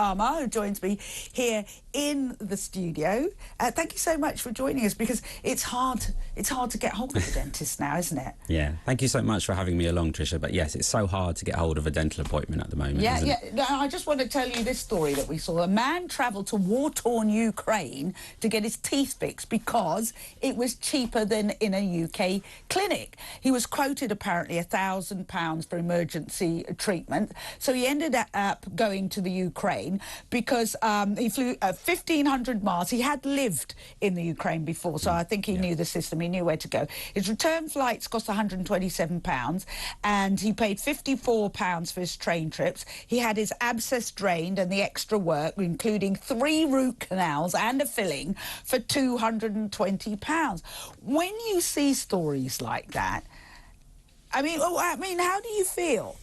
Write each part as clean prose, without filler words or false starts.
Parmar, who joins me here in the studio. Thank you so much for joining us, because it's hard to get hold of a dentist now, isn't it? Yeah, thank you so much for having me along, Trisha. But yes, it's so hard to get hold of a dental appointment at the moment. Yeah, isn't yeah. it? No, I just want to tell you this story that we saw. A man travelled to war-torn Ukraine to get his teeth fixed because it was cheaper than in a UK clinic. He was quoted apparently £1,000 for emergency treatment, so he ended up going to the Ukraine because he flew 1,500 miles. He had lived in the Ukraine before, so I think he knew the system. He knew where to go. His return flights cost £127, and he paid £54 for his train trips. He had his abscess drained and the extra work, including 3 root canals and a filling, for £220. When you see stories like that, I mean, how do you feel?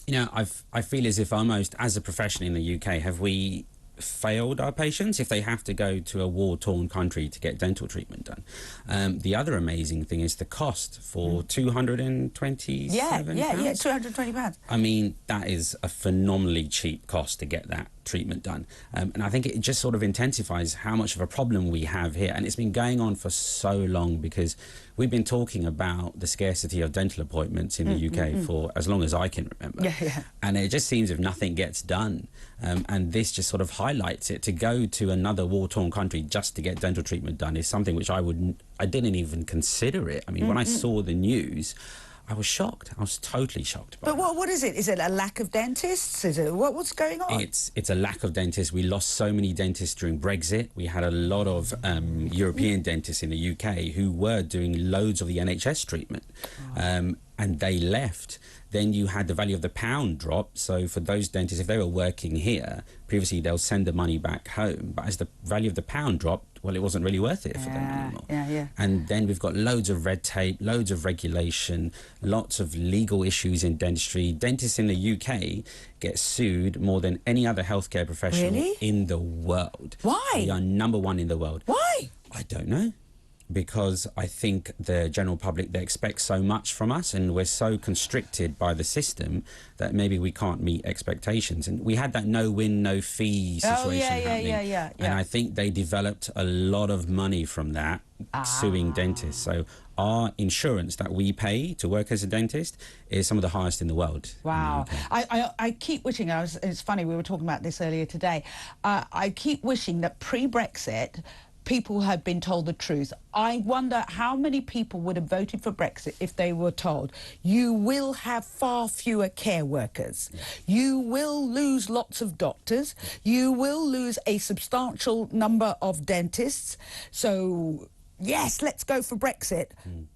You know, I feel as if almost as a profession in the UK, have we failed our patients if they have to go to a war-torn country to get dental treatment done? The other amazing thing is the cost for £227. Yeah, £220. I mean, that is a phenomenally cheap cost to get that treatment done, and I think it just sort of intensifies how much of a problem we have here. And it's been going on for so long, because we've been talking about the scarcity of dental appointments in the UK for as long as I can remember. And it just seems if nothing gets done, and this just sort of highlights it. To go to another war-torn country just to get dental treatment done is something which I didn't even consider it. I mean, when I saw the news, I was shocked. I was totally shocked by it. But what is it? Is it a lack of dentists? Is it what's going on? It's a lack of dentists. We lost so many dentists during Brexit. We had a lot of European dentists in the UK who were doing loads of the NHS treatment, and they left. Then you had the value of the pound drop. So for those dentists, if they were working here, previously they'll send the money back home. But as the value of the pound dropped, well, it wasn't really worth it for them anymore. And then we've got loads of red tape, loads of regulation, lots of legal issues in dentistry. Dentists in the UK get sued more than any other healthcare professional in the world. Why? We are #1 in the world. Why? I don't know. Because I think the general public, they expect so much from us, and we're so constricted by the system that maybe we can't meet expectations. And we had that no-win, no-fee situation happening. And I think they developed a lot of money from that, suing dentists. So our insurance that we pay to work as a dentist is some of the highest in the world. Wow. I keep wishing, it's funny, we were talking about this earlier today, I keep wishing that pre-Brexit, people had been told the truth. I wonder how many people would have voted for Brexit if they were told, you will have far fewer care workers, you will lose lots of doctors, you will lose a substantial number of dentists. So yes, let's go for Brexit,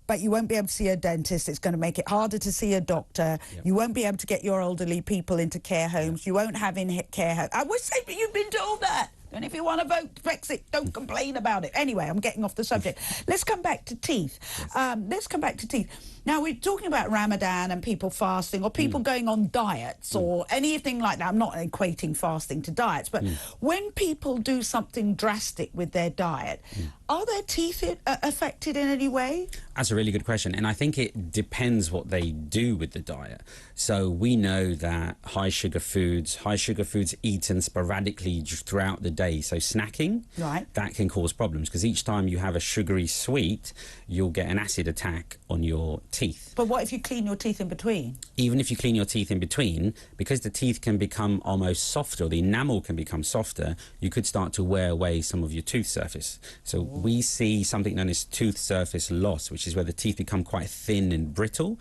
but you won't be able to see a dentist. It's going to make it harder to see a doctor. You won't be able to get your elderly people into care homes. You won't have care homes. I would say, but you've been told that. And if you want to vote Brexit, don't complain about it. Anyway, I'm getting off the subject. Let's come back to teeth. Let's come back to teeth. Now, we're talking about Ramadan and people fasting, or people going on diets or anything like that. I'm not equating fasting to diets, but when people do something drastic with their diet, are their teeth affected in any way? That's a really good question, and I think it depends what they do with the diet. So we know that high sugar foods eaten sporadically throughout the day, so snacking, that can cause problems, because each time you have a sugary sweet, you'll get an acid attack on your teeth. But what if you clean your teeth in between? Even if you clean your teeth in between, because the teeth can become almost softer, or the enamel can become softer, you could start to wear away some of your tooth surface. So we see something known as tooth surface loss, which is where the teeth become quite thin and brittle.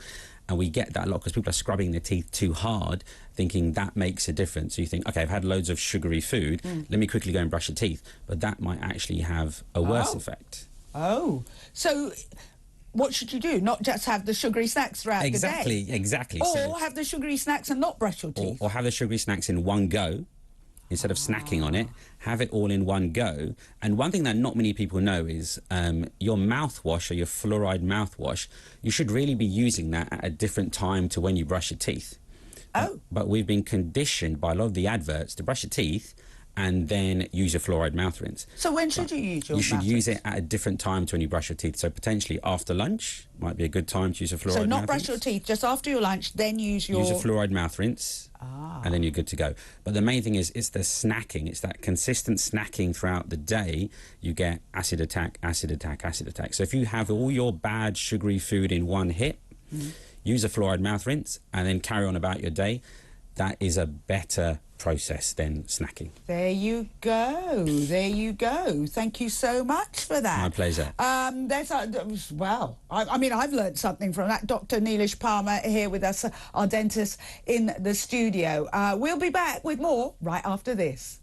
And we get that a lot because people are scrubbing their teeth too hard, thinking that makes a difference. So you think, okay, I've had loads of sugary food, let me quickly go and brush your teeth. But that might actually have a worse effect. So what should you do? Not just have the sugary snacks throughout the day? Exactly. Or have the sugary snacks and not brush your teeth? Or have the sugary snacks in one go. Instead of snacking on it, have it all in one go. And one thing that not many people know is your mouthwash, or your fluoride mouthwash, you should really be using that at a different time to when you brush your teeth. But we've been conditioned by a lot of the adverts to brush your teeth and then use your fluoride mouth rinse. So when should you use your You should mouth use rinse? it at a different time to when you brush your teeth. So potentially after lunch might be a good time to use a fluoride So not mouth brush rinse. your teeth, just after your lunch, then use your... Use a fluoride mouth rinse, and then you're good to go. But the main thing is, it's the snacking. It's that consistent snacking throughout the day. You get acid attack, acid attack, acid attack. So if you have all your bad sugary food in one hit, use a fluoride mouth rinse, and then carry on about your day. That is a better process than snacking. There you go. There you go. Thank you so much for that. My pleasure. Well, I mean, I've learned something from that. Dr. Nilesh Parmar here with us, our dentist in the studio. We'll be back with more right after this.